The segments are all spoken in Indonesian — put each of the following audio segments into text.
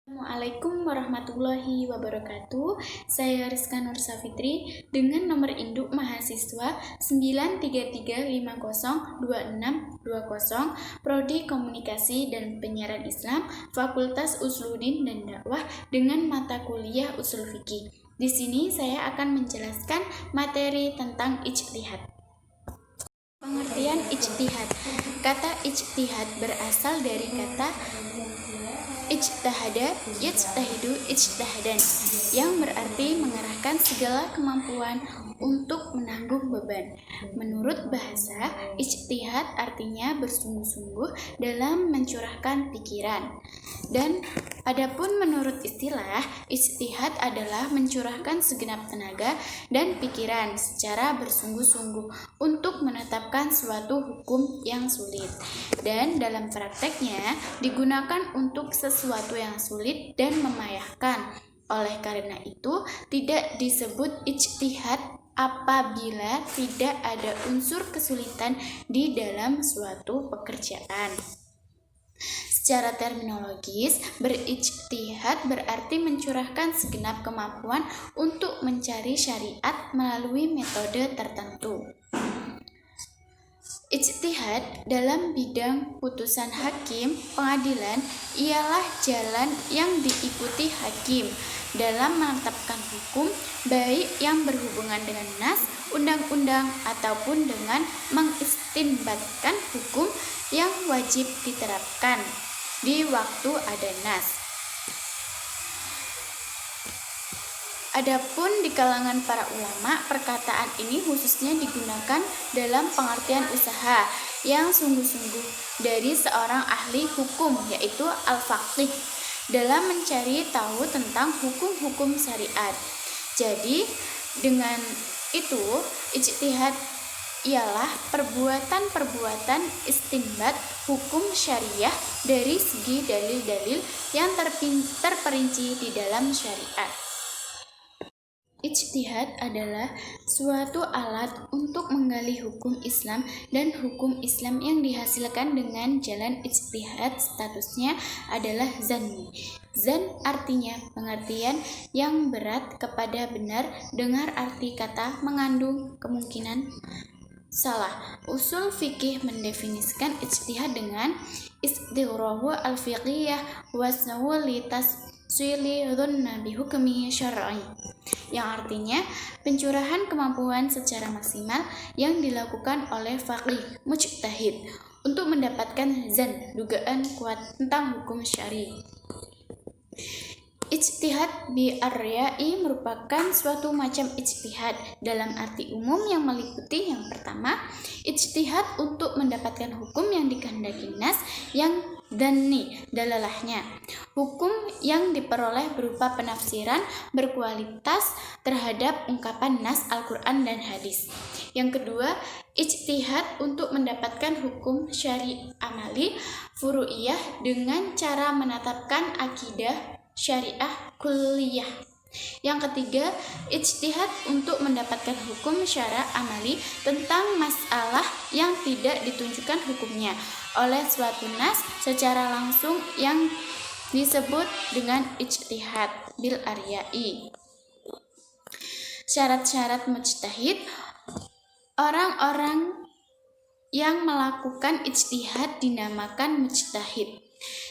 Assalamualaikum warahmatullahi wabarakatuh. Saya Rizka Nur Safitri dengan nomor induk mahasiswa 933502620, Prodi Komunikasi dan Penyiaran Islam, Fakultas Usuluddin dan Dakwah dengan mata kuliah Ushul Fiqih. Di sini saya akan menjelaskan materi tentang ijtihad. Pengertian ijtihad. Kata ijtihad berasal dari kata ijtahada, yajtahidu, ijtahadan, yang berarti mengerahkan segala kemampuan untuk menanggung beban. Menurut bahasa, ijtihad artinya bersungguh-sungguh dalam mencurahkan pikiran. Dan adapun menurut istilah, ijtihad adalah mencurahkan segenap tenaga dan pikiran secara bersungguh-sungguh untuk menetapkan suatu hukum yang sulit. Dan dalam prakteknya digunakan untuk sesuatu yang sulit dan memayahkan. Oleh karena itu, tidak disebut ijtihad apabila tidak ada unsur kesulitan di dalam suatu pekerjaan. Secara terminologis, berijtihad berarti mencurahkan segenap kemampuan untuk mencari syariat melalui metode tertentu. Ijtihad dalam bidang putusan hakim pengadilan ialah jalan yang diikuti hakim dalam menetapkan hukum, baik yang berhubungan dengan nas, undang-undang, ataupun dengan mengistinbatkan hukum yang wajib diterapkan di waktu ada nas. Adapun di kalangan para ulama, perkataan ini khususnya digunakan dalam pengertian usaha yang sungguh-sungguh dari seorang ahli hukum, yaitu al-faqih, dalam mencari tahu tentang hukum-hukum syariat. Jadi, dengan itu, ijtihad ialah perbuatan-perbuatan istinbat hukum syariah dari segi dalil-dalil yang terperinci di dalam syariat. Ijtihad adalah suatu alat untuk menggali hukum Islam, dan hukum Islam yang dihasilkan dengan jalan ijtihad statusnya adalah zanni. Zan artinya pengertian yang berat kepada benar, dengar arti kata mengandung kemungkinan salah. Usul fikih mendefinisikan ijtihad dengan istighrahu al-fiqhiyah wasnahu litaswili dhunna bihukmi syar'i, yang artinya pencurahan kemampuan secara maksimal yang dilakukan oleh faqih mujtahid untuk mendapatkan zan, dugaan kuat tentang hukum syar'i. Ijtihad bi'ar-ra'yi merupakan suatu macam ijtihad dalam arti umum yang meliputi yang pertama, ijtihad untuk mendapatkan hukum yang dikehendaki nas, yang dhanni dalalahnya, hukum yang diperoleh berupa penafsiran berkualitas terhadap ungkapan nas Al-Quran dan hadis. Yang kedua, ijtihad untuk mendapatkan hukum syari amali furu'iyah dengan cara menetapkan akidah syariah kulliyah. Yang ketiga, ijtihad untuk mendapatkan hukum syara amali tentang masalah yang tidak ditunjukkan hukumnya oleh suatu nas secara langsung yang disebut dengan ijtihad bil aryai. Syarat-syarat mujtahid. Orang-orang yang melakukan ijtihad dinamakan mujtahid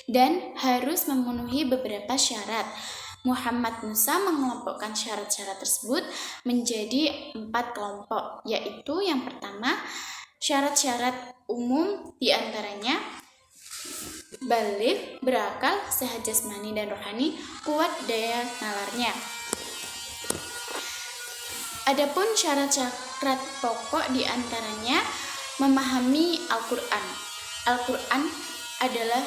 dan harus memenuhi beberapa syarat. Muhammad Musa mengelompokkan syarat-syarat tersebut menjadi 4 kelompok, yaitu yang pertama, syarat-syarat umum, diantaranya baligh, berakal, sehat jasmani dan rohani, kuat daya nalarnya. Adapun syarat-syarat pokok diantaranya memahami Al-Quran. Al-Quran adalah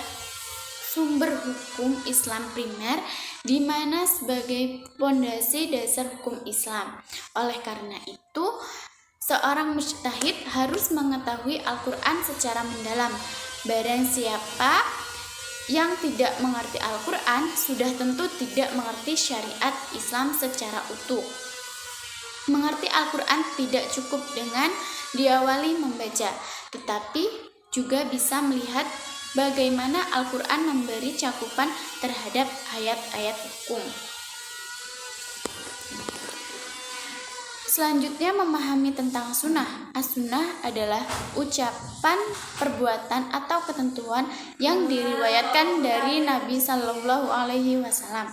sumber hukum Islam primer, di mana sebagai pondasi dasar hukum Islam. Oleh karena itu, seorang mujtahid harus mengetahui Al-Quran secara mendalam. Barang siapa yang tidak mengerti Al-Quran sudah tentu tidak mengerti syariat Islam secara utuh. Mengerti Al-Quran tidak cukup dengan diawali membaca, tetapi juga bisa melihat bagaimana Al-Quran memberi cakupan terhadap ayat-ayat hukum. Selanjutnya, memahami tentang sunnah. As-sunnah adalah ucapan, perbuatan, atau ketentuan yang diriwayatkan dari Nabi Shallallahu Alaihi Wasallam.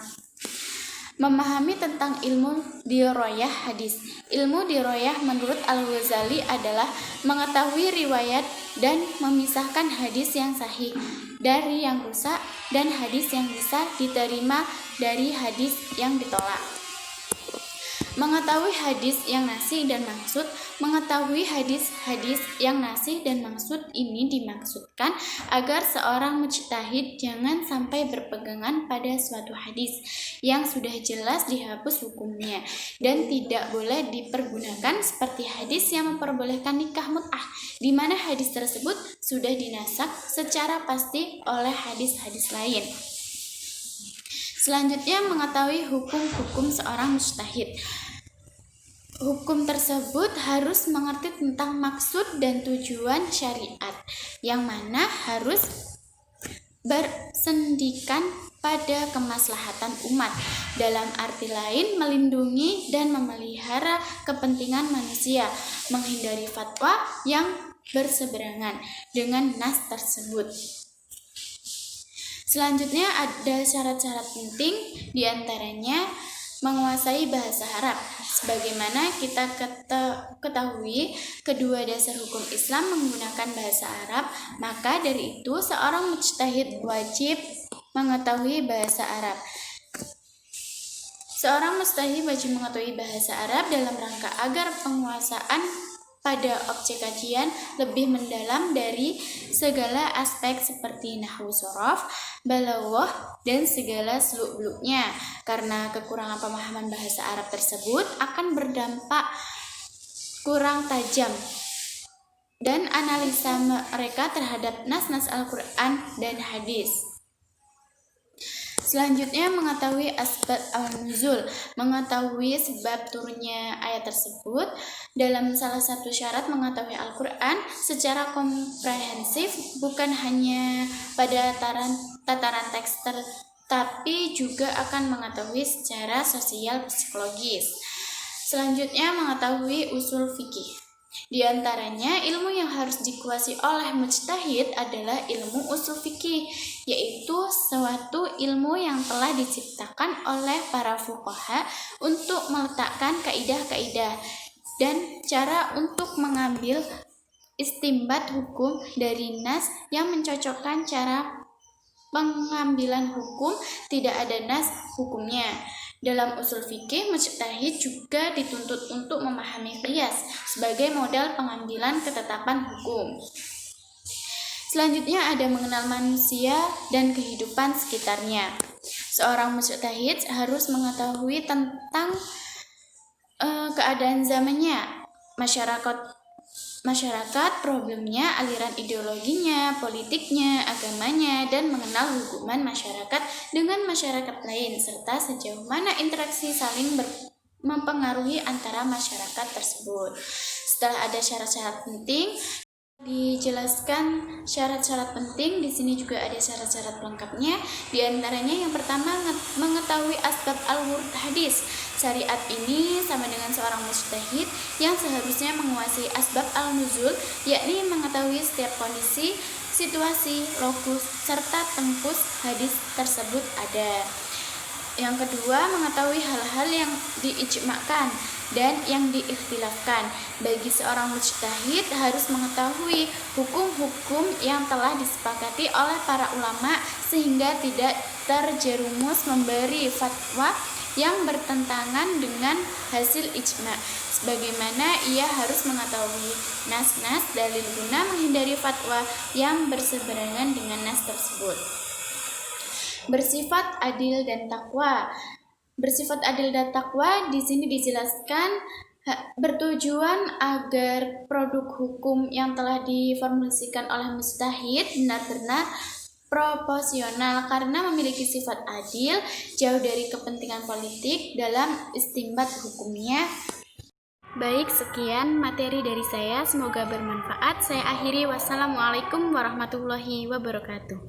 Memahami tentang ilmu diroyah hadis. Ilmu diroyah menurut Al-Ghazali adalah mengetahui riwayat dan memisahkan hadis yang sahih dari yang rusak dan hadis yang bisa diterima dari hadis yang ditolak. Mengetahui hadis yang nasih dan maksud. Mengetahui hadis-hadis yang nasih dan maksud ini dimaksudkan agar seorang mujtahid jangan sampai berpegangan pada suatu hadis yang sudah jelas dihapus hukumnya dan tidak boleh dipergunakan, seperti hadis yang memperbolehkan nikah mut'ah, di mana hadis tersebut sudah dinasak secara pasti oleh hadis-hadis lain. Selanjutnya, mengetahui hukum-hukum seorang mujtahid. Hukum tersebut harus mengerti tentang maksud dan tujuan syariat, yang mana harus bersendikan pada kemaslahatan umat. Dalam arti lain, melindungi dan memelihara kepentingan manusia, menghindari fatwa yang berseberangan dengan nas tersebut. Selanjutnya ada syarat-syarat penting, diantaranya menguasai bahasa Arab. Sebagaimana kita ketahui, kedua dasar hukum Islam menggunakan bahasa Arab, maka dari itu seorang mujtahid wajib mengetahui bahasa Arab. Seorang mujtahid wajib mengetahui bahasa Arab dalam rangka agar penguasaan pada objek kajian lebih mendalam dari segala aspek seperti nahwu, sorof, balaghah, dan segala seluk-beluknya. Karena kekurangan pemahaman bahasa Arab tersebut akan berdampak kurang tajam dan analisa mereka terhadap nas-nas Al-Quran dan hadis. Selanjutnya, mengetahui asbab al-nuzul, mengetahui sebab turunnya ayat tersebut. Dalam salah satu syarat mengetahui Al-Quran secara komprehensif, bukan hanya pada tataran teks tapi juga akan mengetahui secara sosial psikologis. Selanjutnya, mengetahui usul fikih. Di antaranya, ilmu yang harus dikuasai oleh mujtahid adalah ilmu usul fikih, yaitu suatu ilmu yang telah diciptakan oleh para fuqaha untuk meletakkan kaidah-kaidah dan cara untuk mengambil istinbat hukum dari nas yang mencocokkan cara pengambilan hukum tidak ada nas hukumnya. Dalam usul fikih, mujtahid juga dituntut untuk memahami qiyas sebagai modal pengambilan ketetapan hukum. Selanjutnya ada mengenal manusia dan kehidupan sekitarnya. Seorang mujtahid harus mengetahui tentang keadaan zamannya, masyarakat, problemnya, aliran ideologinya, politiknya, agamanya, dan mengenal hubungan masyarakat dengan masyarakat lain, serta sejauh mana interaksi saling mempengaruhi antara masyarakat tersebut. Setelah ada syarat-syarat penting, dijelaskan syarat-syarat penting, di sini juga ada syarat-syarat pelengkapnya. Di antaranya yang pertama, mengetahui asbab al-wurud hadis. Syariat ini sama dengan seorang mujtahid yang seharusnya menguasai asbab al-nuzul, yakni mengetahui setiap kondisi, situasi, lokus, serta tempus hadis tersebut ada. Yang kedua, mengetahui hal-hal yang diijma'kan dan yang diikhtilafkan. Bagi seorang mujtahid harus mengetahui hukum-hukum yang telah disepakati oleh para ulama sehingga tidak terjerumus memberi fatwa yang bertentangan dengan hasil ijma'. Sebagaimana ia harus mengetahui nas-nas dalil guna menghindari fatwa yang berseberangan dengan nas tersebut. Bersifat adil dan takwa. Bersifat adil dan takwa di sini dijelaskan bertujuan agar produk hukum yang telah diformulasikan oleh mujtahid benar-benar proporsional karena memiliki sifat adil, jauh dari kepentingan politik dalam istinbat hukumnya. Baik, sekian materi dari saya. Semoga bermanfaat. Saya akhiri. Wassalamualaikum warahmatullahi wabarakatuh.